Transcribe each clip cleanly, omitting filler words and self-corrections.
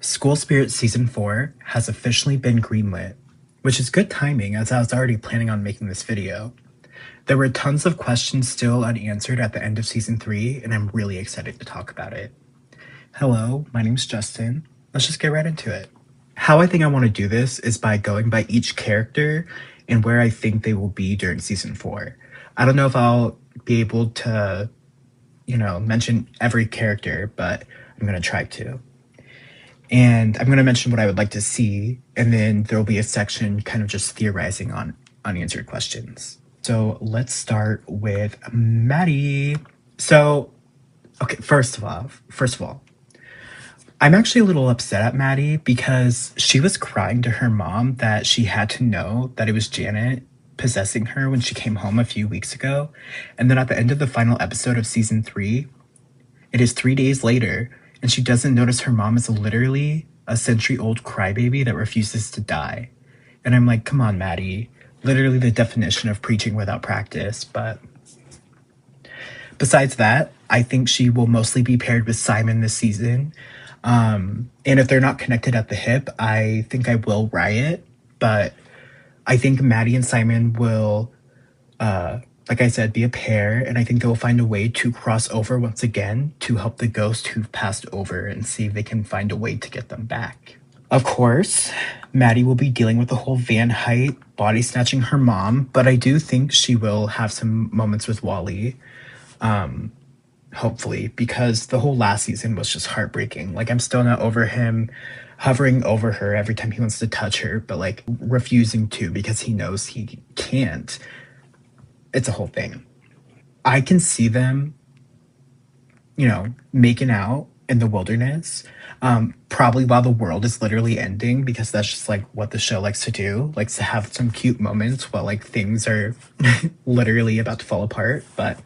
School Spirit Season 4 has officially been greenlit, which is good timing as I was already planning on making this video. There were tons of questions still unanswered at the end of Season 3, and I'm really excited to talk about it. Hello, my name's Justin. Let's just get right into it. How I think I want to do this is by going by each character and where I think they will be during Season 4. I don't know if I'll be able to, mention every character, but I'm going to try to. And I'm going to mention what I would like to see, and then there will be a section kind of just theorizing on unanswered questions. So let's start with Maddie. So, okay, first of all, I'm actually a little upset at Maddie because she was crying to her mom that she had to know that it was Janet possessing her when she came home a few weeks ago. And then at the end of the final episode of Season 3, it is 3 days later, and she doesn't notice her mom is literally a century-old crybaby that refuses to die. And I'm like, come on, Maddie. Literally the definition of preaching without practice. But besides that, I think she will mostly be paired with Simon this season. And if they're not connected at the hip, I think I will riot. But I think Maddie and Simon will, like I said, be a pair, and I think they'll find a way to cross over once again to help the ghost who've passed over and see if they can find a way to get them back. Of course, Maddie will be dealing with the whole Van Height body snatching her mom, but I do think she will have some moments with Wally, hopefully, because the whole last season was just heartbreaking. Like, I'm still not over him hovering over her every time he wants to touch her, but like refusing to because he knows he can't. It's a whole thing. I can see them, making out in the wilderness, probably while the world is literally ending, because that's just like what the show likes to do, likes to have some cute moments while like things are literally about to fall apart. But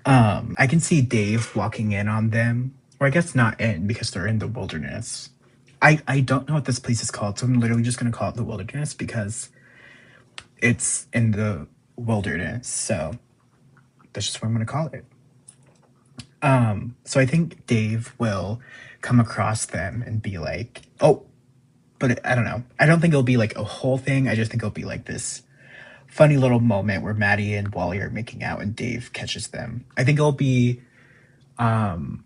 I can see Dave walking in on them, or I guess not in because they're in the wilderness. I don't know what this place is called, so I'm literally just going to call it the wilderness because it's in the wilderness. So that's just what I'm going to call it. So I think Dave will come across them and be like, oh, but I don't know. I don't think it'll be like a whole thing. I just think it'll be like this funny little moment where Maddie and Wally are making out and Dave catches them. I think it'll be almost,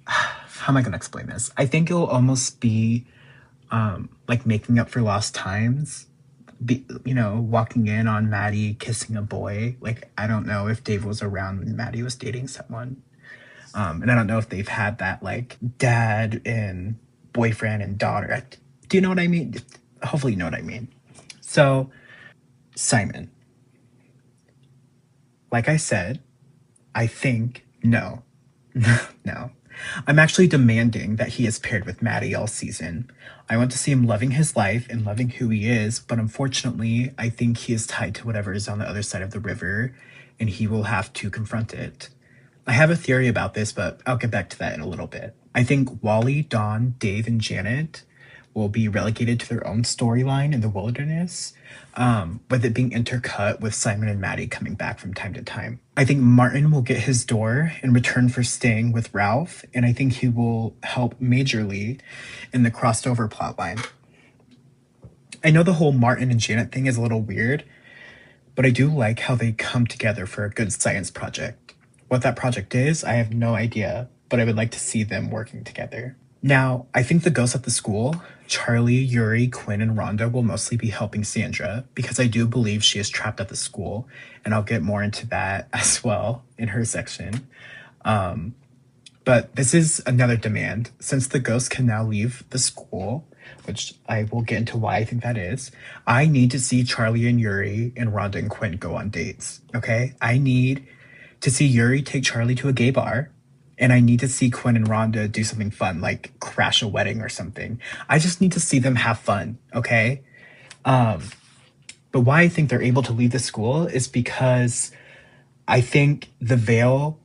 how am I going to explain this? I think it'll almost be like making up for lost times. Walking in on Maddie kissing a boy. Like, I don't know if Dave was around when Maddie was dating someone. And I don't know if they've had that, like, dad and boyfriend and daughter. Do you know what I mean? Hopefully you know what I mean. So, Simon. Like I said, I think no. No. I'm actually demanding that he is paired with Maddie all season. I want to see him loving his life and loving who he is, but unfortunately, I think he is tied to whatever is on the other side of the river, and he will have to confront it. I have a theory about this, but I'll get back to that in a little bit. I think Wally, Dawn, Dave, and Janet will be relegated to their own storyline in the wilderness, with it being intercut with Simon and Maddie coming back from time to time. I think Martin will get his door in return for staying with Ralph, and I think he will help majorly in the crossover plotline. I know the whole Martin and Janet thing is a little weird, but I do like how they come together for a good science project. What that project is, I have no idea, but I would like to see them working together. Now, I think the ghosts at the school, Charlie, Yuri, Quinn, and Rhonda will mostly be helping Sandra because I do believe she is trapped at the school, and I'll get more into that as well in her section. But this is another demand. Since the ghosts can now leave the school, which I will get into why I think that is, I need to see Charlie and Yuri and Rhonda and Quinn go on dates, okay? I need to see Yuri take Charlie to a gay bar, and I need to see Quinn and Rhonda do something fun, like crash a wedding or something. I just need to see them have fun, okay? But why I think they're able to leave the school is because I think the veil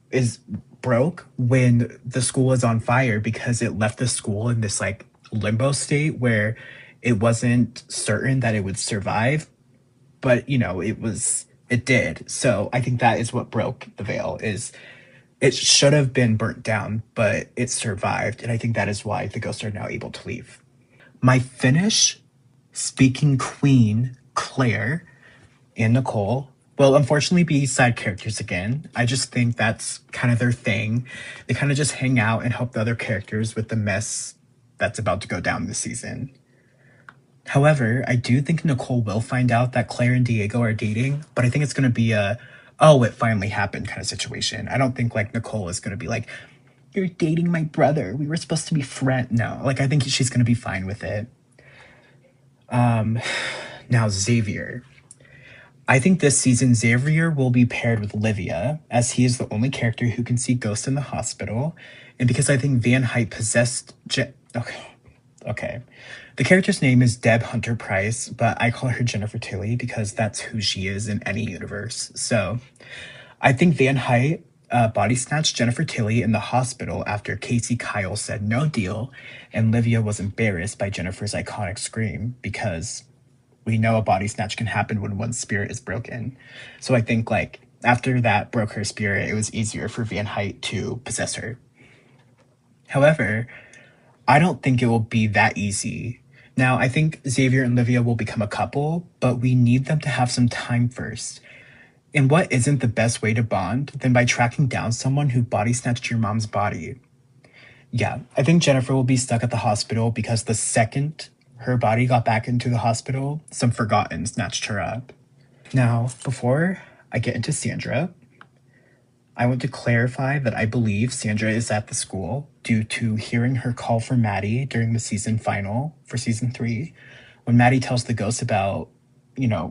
is broke when the school was on fire because it left the school in this like limbo state where it wasn't certain that it would survive, but it did. So I think that is what broke the veil, is It should have been burnt down, but it survived, and I think that is why the ghosts are now able to leave. My Finnish speaking queen, Claire, and Nicole will unfortunately be side characters again. I just think that's kind of their thing. They kind of just hang out and help the other characters with the mess that's about to go down this season. However, I do think Nicole will find out that Claire and Diego are dating, but I think it's going to be a, oh, it finally happened kind of situation. I don't think like Nicole is going to be like, you're dating my brother. We were supposed to be friends. No, like I think she's going to be fine with it. Now, Xavier. I think this season Xavier will be paired with Livia, as he is the only character who can see ghosts in the hospital, and because I think Van Height possessed. Okay. The character's name is Deb Hunter Price, but I call her Jennifer Tilly because that's who she is in any universe. So I think Van Height body snatched Jennifer Tilly in the hospital after Casey Kyle said no deal, and Livia was embarrassed by Jennifer's iconic scream because we know a body snatch can happen when one's spirit is broken. So I think like after that broke her spirit, it was easier for Van Height to possess her. However, I don't think it will be that easy. Now, I think Xavier and Livia will become a couple, but we need them to have some time first. And what isn't the best way to bond than by tracking down someone who body snatched your mom's body? Yeah, I think Jennifer will be stuck at the hospital because the second her body got back into the hospital, some forgotten snatched her up. Now, before I get into Sandra, I want to clarify that I believe Sandra is at the school due to hearing her call for Maddie during the season final for season 3, when Maddie tells the ghost about,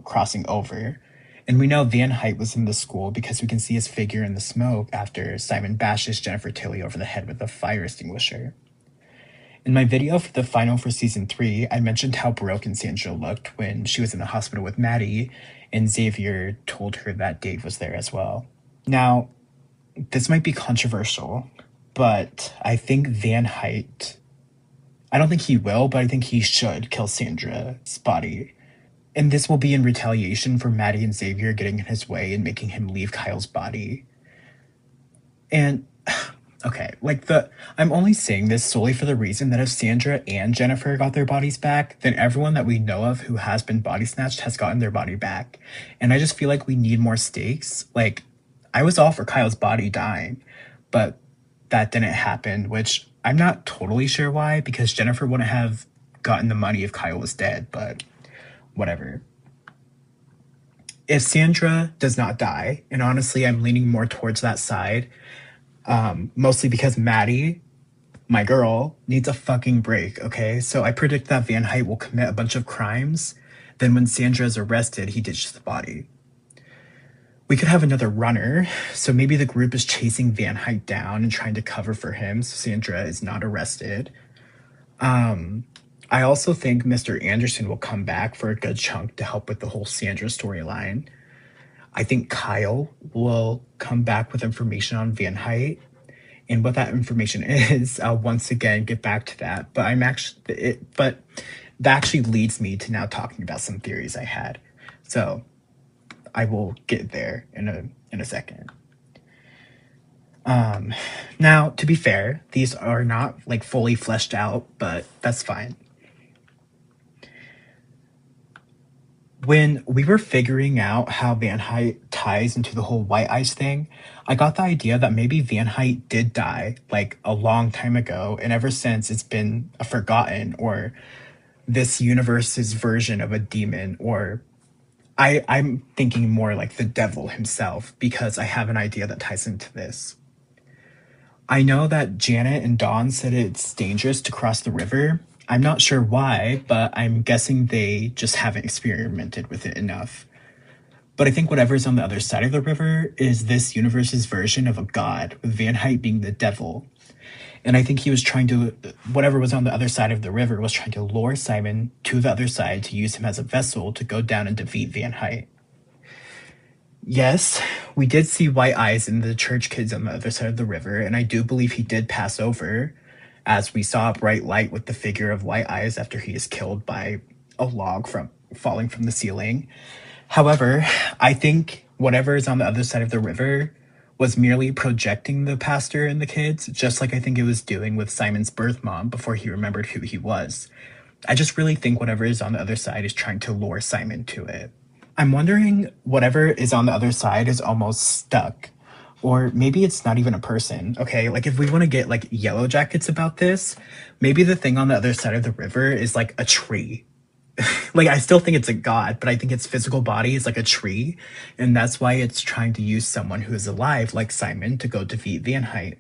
crossing over. And we know Van Height was in the school because we can see his figure in the smoke after Simon bashes Jennifer Tilly over the head with a fire extinguisher. In my video for the final for season 3, I mentioned how broken Sandra looked when she was in the hospital with Maddie, and Xavier told her that Dave was there as well. Now, this might be controversial, but I think Van Height, I don't think he will, but I think he should kill Sandra's body. And this will be in retaliation for Maddie and Xavier getting in his way and making him leave Kyle's body. And okay, I'm only saying this solely for the reason that if Sandra and Jennifer got their bodies back, then everyone that we know of who has been body snatched has gotten their body back. And I just feel like we need more stakes. Like, I was all for Kyle's body dying, but that didn't happen, which I'm not totally sure why, because Jennifer wouldn't have gotten the money if Kyle was dead, but whatever. If Sandra does not die, and honestly, I'm leaning more towards that side, mostly because Maddie, my girl, needs a fucking break, okay? So I predict that Van Height will commit a bunch of crimes. Then when Sandra is arrested, he ditches the body. We could have another runner, so maybe the group is chasing Van Height down and trying to cover for him so Sandra is not arrested. I also think Mr. Anderson will come back for a good chunk to help with the whole Sandra storyline. I think Kyle will come back with information on Van Height. And what that information is, I'll once again get back to that. But that actually leads me to now talking about some theories I had. So I will get there in a second. Now, to be fair, these are not like fully fleshed out, but that's fine. When we were figuring out how Van Height ties into the whole White Eyes thing, I got the idea that maybe Van Height did die like a long time ago, and ever since it's been a forgotten or this universe's version of a demon, or I'm thinking more like the devil himself because I have an idea that ties into this. I know that Janet and Dawn said it's dangerous to cross the river. I'm not sure why, but I'm guessing they just haven't experimented with it enough. But I think whatever's on the other side of the river is this universe's version of a god, with Van Height being the devil. And I think he was whatever was on the other side of the river was trying to lure Simon to the other side to use him as a vessel to go down and defeat Van Height. Yes, we did see White Eyes in the church kids on the other side of the river, and I do believe he did pass over, as we saw a bright light with the figure of White Eyes after he is killed by a log falling from the ceiling. However, I think whatever is on the other side of the river was merely projecting the pastor and the kids, just like I think it was doing with Simon's birth mom before he remembered who he was. I just really think whatever is on the other side is trying to lure Simon to it. I'm wondering whatever is on the other side is almost stuck. Or maybe it's not even a person. Okay, like if we want to get like yellow jackets about this, maybe the thing on the other side of the river is like a tree. Like I still think it's a god, but I think its physical body is like a tree, and that's why it's trying to use someone who is alive, like Simon, to go defeat Van Height.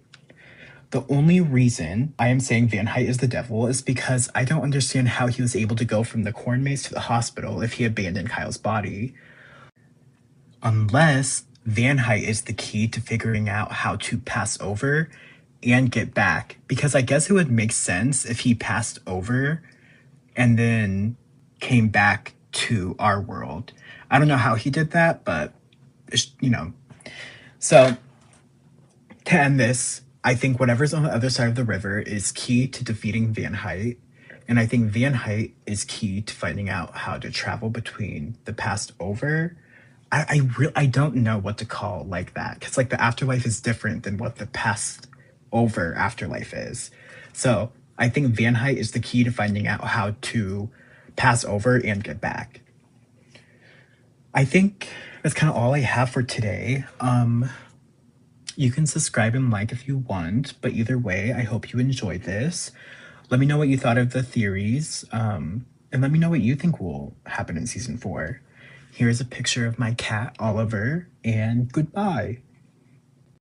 The only reason I am saying Van Height is the devil is because I don't understand how he was able to go from the corn maze to the hospital if he abandoned Kyle's body. Unless Van Height is the key to figuring out how to pass over and get back. Because I guess it would make sense if he passed over and then came back to our world. I don't know how he did that, but, you know. So, to end this, I think whatever's on the other side of the river is key to defeating Van Height. And I think Van Height is key to finding out how to travel between the past over. I don't know what to call like that, because like the afterlife is different than what the past over afterlife is. So I think Van Height is the key to finding out how to pass over and get back. I think that's kind of all I have for today. You can subscribe and like if you want, but either way, I hope you enjoyed this. Let me know what you thought of the theories, and let me know what you think will happen in season 4. Here's a picture of my cat, Oliver, and goodbye.